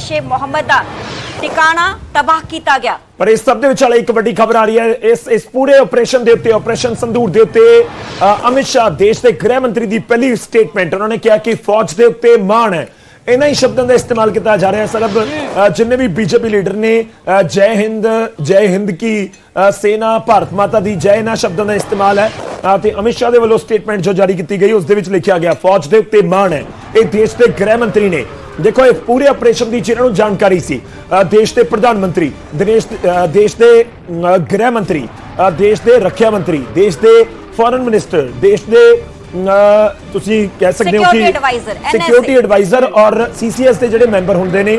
जैशे मोहम्मद का ठिकाना तबाह किया गया। पर इस सब एक बड़ी खबर आ रही है इस पूरे ऑपरेशन के उत्ते ऑपरेशन संदूर के उत्ते अमित शाह देश के गृह मंत्री की पहली स्टेटमेंट उन्होंने कहा कि फौज के उत्ते मान है। इन्हीं शब्दों का इस्तेमाल किया जा रहा है। सरब जिन्हें भी बीजेपी लीडर ने जय हिंद की सेना भारत माता दी जय इन्होंने शब्दों का इस्तेमाल है। अमित शाह के वालों स्टेटमेंट जो जारी की गई उसके लिखा गया फौज के उत्ते मान है। ये देश के गृह मंत्री ने देखो इस पूरे ऑपरेशन की जिन्होंने जानकारी सी देश के प्रधानमंत्री देश के गृह मंत्री देश के रक्षा मंत्री देश के फॉरेन मिनिस्टर देश के कह सकते हो कि सिक्योरिटी एडवाइजर और सीसीएस के जो मैंबर होंगे ने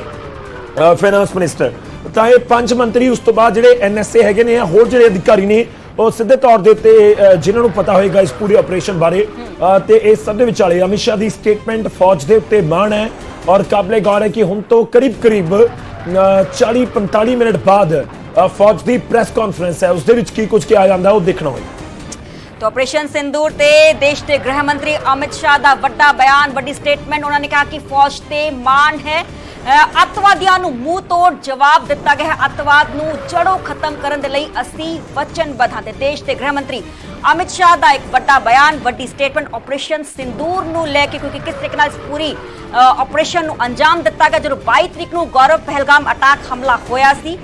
फाइनेंस मिनिस्टर तो ये 5 मंत्री उस तो बाद जो एनएसए है ने होर जो अधिकारी ने और सीधे तौर के उत्ते जिन्होंने पता होगा इस पूरे ऑपरेशन बारे तो इस सब विचाले अमित शाह की स्टेटमेंट फौज के उत्ते मान है और काबिले गौर है कि हुण तो करीब 40-45 मिनट बाद फौज की प्रेस कॉन्फ्रेंस है उसके कुछ क्या जाता वो देखना होगा। तो ऑपरेशन सिंदूर ते देश के गृह मंत्री अमित शाह का बड़ा बयान वड्डी स्टेटमेंट उन्होंने कहा कि फौज ते मान है। अतवादियों नूं मुंह तोड़ जवाब दिता गया। अतवाद नूं जड़ों खत्म करने लई असीं वचनबद्ध हां। देश के गृह मंत्री अमित शाह का एक बड़ा बयान वड्डी स्टेटमेंट ऑपरेशन सिंदूर नूं लैके क्योंकि किस तरीके नाल इस पूरी ऑपरेशन नूं अंजाम दिता गया। जो 22 तरीक नूं गौरव पहलगाम अटैक हमला होया सी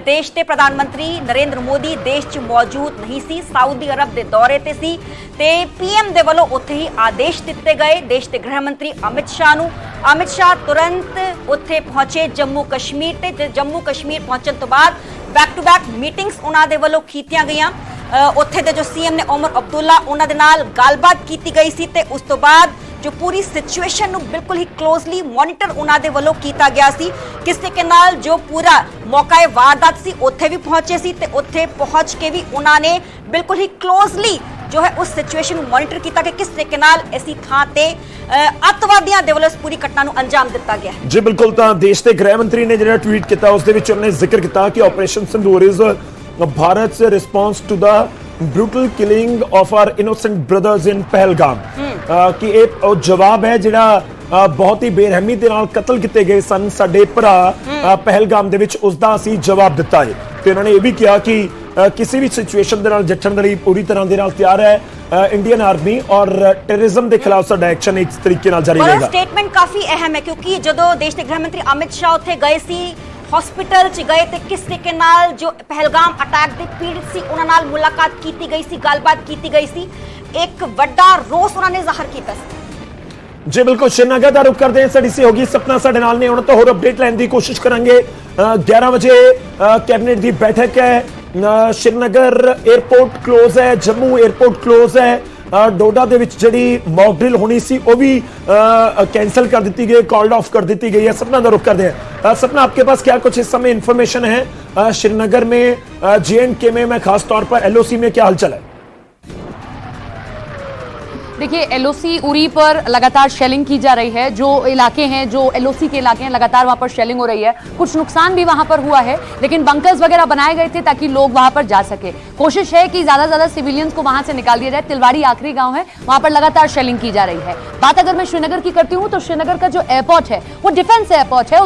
देश के प्रधानमंत्री नरेंद्र मोदी देश च मौजूद नहीं सी सऊदी अरब के दौरे ते सी ते पीएम दे वल्लों उत्थे ही आदेश दिते गए देश के गृह मंत्री अमित शाह नूं। अमित शाह तुरंत उत्थे पहुंचे जम्मू कश्मीर ते जम्मू कश्मीर पहुंचण तो बाद बैक टू बैक मीटिंग्स उन्हां दे वल्लों कीतियां गईयां। उत्थे दे जो सीएम ने उमर अब्दुल्ला उन्हां दे नाल गलबात कीती गई सी ते उस तो बाद जो पूरी सिचुएशन नूं बिल्कुल ही क्लोजली मॉनिटर उन्हां दे वल्लों कीता गया सी। किस तरीके नाल जो पूरा मौका वारदात सी उत्थे भी पहुंचे सी ते उत्थे पहुंच के भी उन्होंने बिल्कुल ही क्लोजली जो है उस सिचुएशन नूं मॉनिटर कीता कि किस तरीके नाल ऐसी थां ते अतवादियों दे वल्लों इस पूरी घटना नूं अंजाम दिता गया। जी बिल्कुल तो देश के गृह मंत्री ने जो ट्वीट किया उसदे विच उन्होंने जिक्र किया कि operation Sindoor is Bharat response to the brutal killing of our innocent brothers in Pahalgam कि एक जवाब है जिहड़ा बहुत ही बेरहमी दे नाल कतल किए गए सन साडे भरा पहलगाम दे विच उसदा असीं जवाब दिता है। तो उन्होंने ये भी कहा कि किसी भी सिचुएशन दे नाल जट्टण दे लई पूरी तरह दे नाल तैयार है इंडियन आर्मी और टेररिज्म के खिलाफ साडा एक्शन इस तरीके नाल जारी रहेगा। स्टेटमेंट काफी अहम है क्योंकि जदों देश के गृह मंत्री अमित शाह उत्थे गए सी हॉस्पिटल च गए थे किस तरीके नाल जो पहलगाम अटैक दे पीड़ित सी उन्हां नाल मुलाकात की गई सी गलबात की गई सी एक बड़ा रोस उन्होंने जाहिर किया। जी बिल्कुल श्रीनगर का रुख करते हैं साडी सहयोगी सपना साडे नाल ने हुण तो होर अपडेट लैण की कोशिश करांगे। 11 बजे कैबिनेट की बैठक है श्रीनगर एयरपोर्ट क्लोज है जम्मू एयरपोर्ट क्लोज है डोडा दे विच जिहड़ी मॉक ड्रिल होनी सी वो भी कैंसल कर दी गई कॉल्ड ऑफ कर दी गई है। सपना का रुख करते हैं। सपना आपके पास क्या कुछ इस समय इंफॉर्मेशन है श्रीनगर में JNK में खास तौर पर LOC में क्या हलचल है? देखिए LOC उरी पर लगातार शेलिंग की जा रही है। जो इलाके हैं जो LOC के इलाके हैं लगातार वहां पर शेलिंग हो रही है। कुछ नुकसान भी वहां पर हुआ है लेकिन बंकर्स वगैरह बनाए गए थे ताकि लोग वहां पर जा सके। कोशिश है कि ज्यादा से ज्यादा सिविलियंस को वहां से निकाल दिया जाए। तिलवाड़ी आखिरी गांव है वहां पर लगातार शेलिंग की जा रही है। बात अगर मैं श्रीनगर की करती हूँ तो श्रीनगर का जो एयरपोर्ट है वो डिफेंस एयरपोर्ट है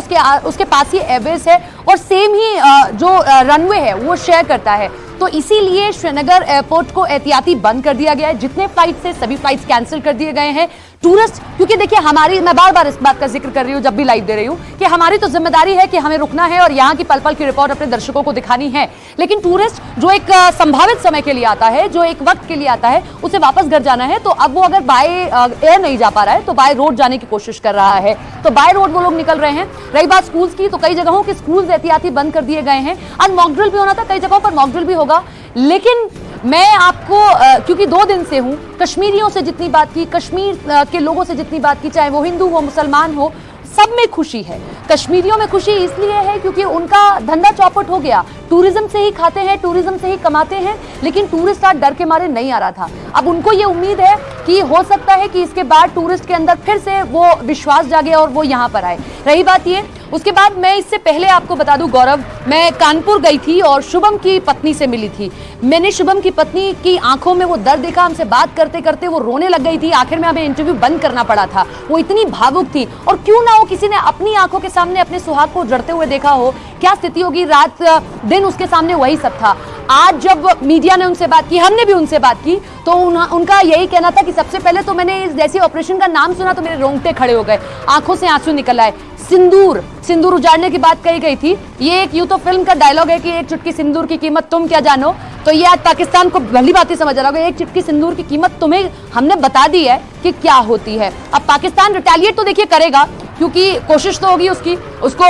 उसके पास ही एयरबेस है और सेम ही जो रनवे है वो शेयर करता है। तो इसीलिए श्रीनगर एयरपोर्ट को एहतियाती बंद कर दिया गया है। जितने फ्लाइट्स थे सभी फ्लाइट्स कैंसिल कर दिए गए हैं। टूरिस्ट क्योंकि देखिए मैं बार बार इस बात का जिक्र कर रही हूं जब भी लाइव दे रही हूं कि हमारी तो जिम्मेदारी है कि हमें रुकना है और यहाँ की पल पल की रिपोर्ट अपने दर्शकों को दिखानी है। लेकिन टूरिस्ट जो एक संभावित समय के लिए आता है जो एक वक्त के लिए आता है उसे वापस घर जाना है तो अब वो अगर बाय एयर नहीं जा पा रहा है तो बाय रोड जाने की कोशिश कर रहा है। तो बाय रोड वो लोग निकल रहे हैं। रही बात स्कूल्स की तो कई जगहों के स्कूल्स एहतियाती बंद कर दिए गए हैं। आज मॉक ड्रिल भी होना था कई जगहों पर मॉक ड्रिल भी होगा लेकिन मैं आपको क्योंकि 2 दिन से हूं कश्मीरियों से जितनी बात की कश्मीर के लोगों से जितनी बात की चाहे वो हिंदू हो मुसलमान हो सब में खुशी है। कश्मीरियों में खुशी इसलिए है क्योंकि उनका धंधा चौपट हो गया। टूरिज्म से ही खाते हैं टूरिज्म से ही कमाते हैं लेकिन टूरिस्ट आज डर के मारे नहीं आ रहा था। अब उनको ये उम्मीद है कि हो सकता है कि इसके बाद टूरिस्ट के अंदर फिर से वो विश्वास जागे और वो यहाँ पर आए। रही बात ये उसके बाद मैं इससे पहले आपको बता दूं गौरव, मैं कानपुर गई थी और शुभम की पत्नी से मिली थी। मैंने शुभम की पत्नी की आंखों में वो दर्द देखा, हमसे बात करते करते वो रोने लग गई थी। आखिर में हमें इंटरव्यू बंद करना पड़ा था, वो इतनी भावुक थी। और क्यों ना हो किसी ने अपनी आंखों के सामने अपने सुहाग को जड़ते हुए देखा हो, क्या स्थिति होगी, रात दिन उसके सामने वही सब था। आज जब मीडिया ने उनसे बात की, हमने भी उनसे बात की, तो उनका यही कहना था कि सबसे पहले तो मैंने इस जैसे ऑपरेशन का नाम सुना तो मेरे रोंगटे खड़े हो गए, आंखों से आंसू निकल आए। सिंदूर उजाड़ने की बात कही गई थी। ये एक यूं तो फिल्म का डायलॉग है कि एक चुटकी सिंदूर की कीमत तुम क्या जानो, तो ये आज पाकिस्तान को भली बात ही समझ रहा होगा। एक चुटकी सिंदूर की कीमत तुम्हें हमने बता दी है कि क्या होती है। अब पाकिस्तान रिटेलिएट तो देखिए करेगा, क्योंकि कोशिश तो होगी उसको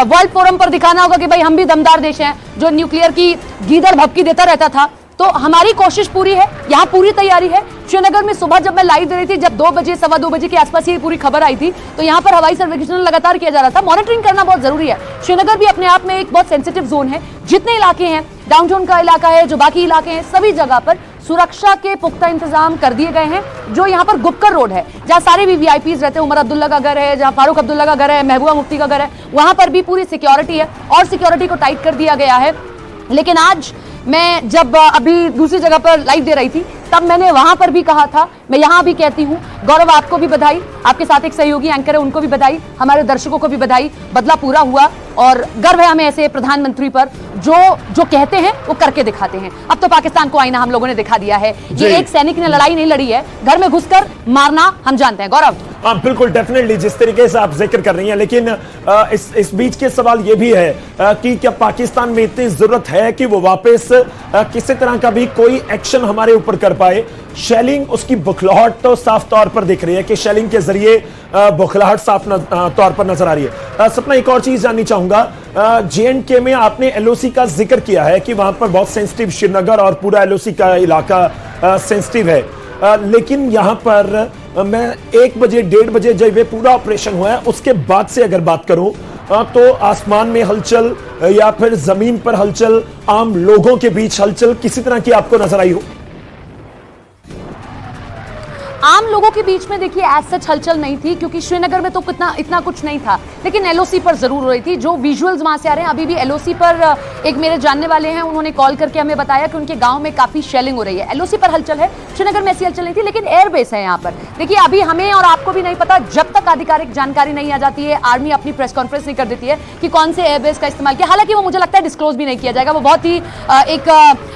वर्ल्ड फोरम पर दिखाना होगा कि भाई हम भी दमदार देश हैं, जो न्यूक्लियर की गीदड़ भपकी देता रहता था। तो हमारी कोशिश पूरी है, यहाँ पूरी तैयारी है। श्रीनगर में सुबह जब मैं लाइव दे रही थी, जब 2 बजे 2:15 बजे के आसपास ये पूरी खबर आई थी, तो यहाँ पर हवाई सर्वेक्षण लगातार किया जा रहा था। मॉनिटरिंग करना बहुत जरूरी है। श्रीनगर भी अपने आप में एक बहुत सेंसिटिव जोन है। जितने इलाके हैं, डाउनटाउन का इलाका है, जो बाकी इलाके हैं, सभी जगह पर सुरक्षा के पुख्ता इंतजाम कर दिए गए हैं। जो यहाँ पर गुपकर रोड है, जहाँ सारे वीवीआईपीज रहते हैं, उमर अब्दुल्ला का घर है, जहाँ फारूक अब्दुल्ला का घर है, महबूबा मुफ्ती का घर है, वहां पर भी पूरी सिक्योरिटी है और सिक्योरिटी को टाइट कर दिया गया है। लेकिन आज मैं जब अभी दूसरी जगह पर लाइव दे रही थी, तब मैंने वहां पर भी कहा था, मैं यहां भी कहती हूं, गौरव आपको भी बधाई, आपके साथ एक सहयोगी एंकर है उनको भी बधाई, हमारे दर्शकों को भी बधाई। बदला पूरा हुआ और गर्व है हमें ऐसे प्रधानमंत्री पर जो कहते हैं वो करके दिखाते हैं। अब तो पाकिस्तान को आईना हम लोगों ने दिखा दिया है। ये एक सैनिक ने लड़ाई नहीं लड़ी है, घर में घुसकर मारना हम जानते हैं। गौरव, हाँ बिल्कुल, डेफिनेटली जिस तरीके से आप जिक्र कर रही हैं, लेकिन इस बीच के सवाल ये भी है कि क्या पाकिस्तान में इतनी जरूरत है कि वो वापस किसी तरह का भी कोई एक्शन हमारे ऊपर कर पाए। शेलिंग, उसकी बुखलाहट तो साफ तौर पर दिख रही है कि शेलिंग के जरिए बुखलाहट साफ तौर पर नजर आ रही है। सपना, एक और चीज जाननी चाहूंगा, JNK में आपने LOC का जिक्र किया है कि वहां पर बहुत सेंसिटिव, श्रीनगर और पूरा LOC का इलाका सेंसिटिव है, लेकिन यहां पर मैं 1 बजे 1:30 बजे जब ये पूरा ऑपरेशन हुआ है, उसके बाद से अगर बात करूं तो आसमान में हलचल या फिर जमीन पर हलचल, आम लोगों के बीच हलचल किसी तरह की आपको नजर आई हो? आम लोगों के बीच में देखिए एज सच हलचल नहीं थी, क्योंकि श्रीनगर में तो इतना कुछ नहीं था, लेकिन LOC पर जरूर हो रही थी। जो विजुअल्स वहां से आ रहे हैं, अभी भी LOC पर एक मेरे जानने वाले हैं, उन्होंने कॉल करके हमें बताया कि उनके गांव में काफी शेलिंग हो रही है। LOC पर हलचल है, श्रीनगर में ऐसी हलचल नहीं थी, लेकिन एयरबेस है यहाँ पर। देखिए अभी हमें और आपको भी नहीं पता, जब तक आधिकारिक जानकारी नहीं आ जाती है, आर्मी अपनी प्रेस कॉन्फ्रेंस नहीं कर देती है कि कौन से एयरबेस का इस्तेमाल किया। हालांकि वो मुझे लगता है डिस्क्लोज भी नहीं किया जाएगा, वो बहुत ही एक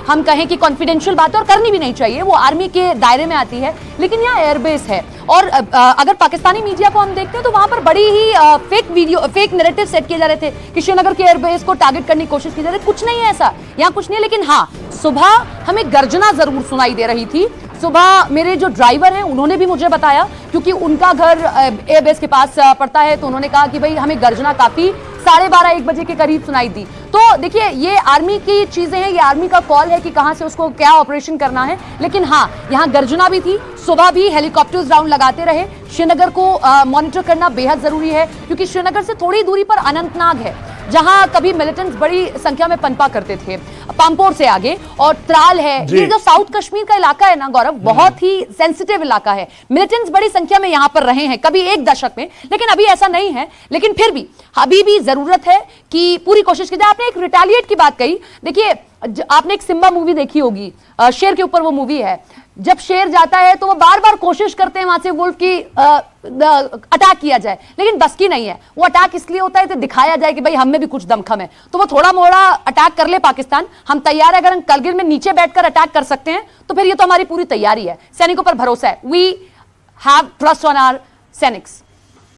हम कहें कि कॉन्फिडेंशियल बात है और करनी भी नहीं चाहिए, वो आर्मी के दायरे में आती है। लेकिन यहाँ एयरबेस है और अगर पाकिस्तानी मीडिया को हम देखते हैं तो वहां पर बड़ी ही फेक नैरेटिव सेट किए जा रहे थे कि श्रीनगर के एयरबेस को टारगेट करने की कोशिश की जा रही है। कुछ नहीं है ऐसा, यहाँ कुछ नहीं है। लेकिन हाँ, सुबह हमें गर्जना जरूर सुनाई दे रही थी। सुबह मेरे जो ड्राइवर हैं उन्होंने भी मुझे बताया, क्योंकि उनका घर एयरबेस के पास पड़ता है, तो उन्होंने कहा कि भाई हमें गर्जना काफी 12:30-1 बजे के करीब सुनाई दी। तो देखिए ये आर्मी की चीजें हैं, ये आर्मी का कॉल है कि कहां से उसको क्या ऑपरेशन करना है। लेकिन हाँ, यहाँ गर्जना भी थी, सुबह भी हेलीकॉप्टर्स राउंड लगाते रहे। श्रीनगर को मॉनिटर करना बेहद जरूरी है, क्योंकि श्रीनगर से थोड़ी दूरी पर अनंतनाग है, जहां कभी मिलिटेंट्स बड़ी संख्या में पनपा करते थे, पामपोर से आगे, और त्राल है। ये जो साउथ कश्मीर का इलाका है ना गौरव, बहुत ही सेंसिटिव इलाका है। मिलिटेंट्स बड़ी संख्या में यहां पर रहे हैं कभी एक दशक में, लेकिन अभी ऐसा नहीं है। लेकिन फिर भी अभी भी जरूरत है कि पूरी कोशिश की जाए। आपने एक रिटेलिएट की बात कही, देखिए आपने एक सिम्बा मूवी देखी होगी, शेर के ऊपर वो मूवी है। जब शेर जाता है तो वो बार बार कोशिश करते हैं वहां से वुल्फ की अटैक किया जाए, लेकिन बस की नहीं है। वो अटैक इसलिए होता है तो दिखाया जाए कि भाई हम में भी कुछ दमखम है, तो वो थोड़ा मोड़ा अटैक कर ले पाकिस्तान, हम तैयार है। अगर हम करगिल में नीचे बैठकर अटैक कर सकते हैं तो फिर ये तो हमारी पूरी तैयारी है। सैनिकों पर भरोसा है, we have trust on our सैनिक्स।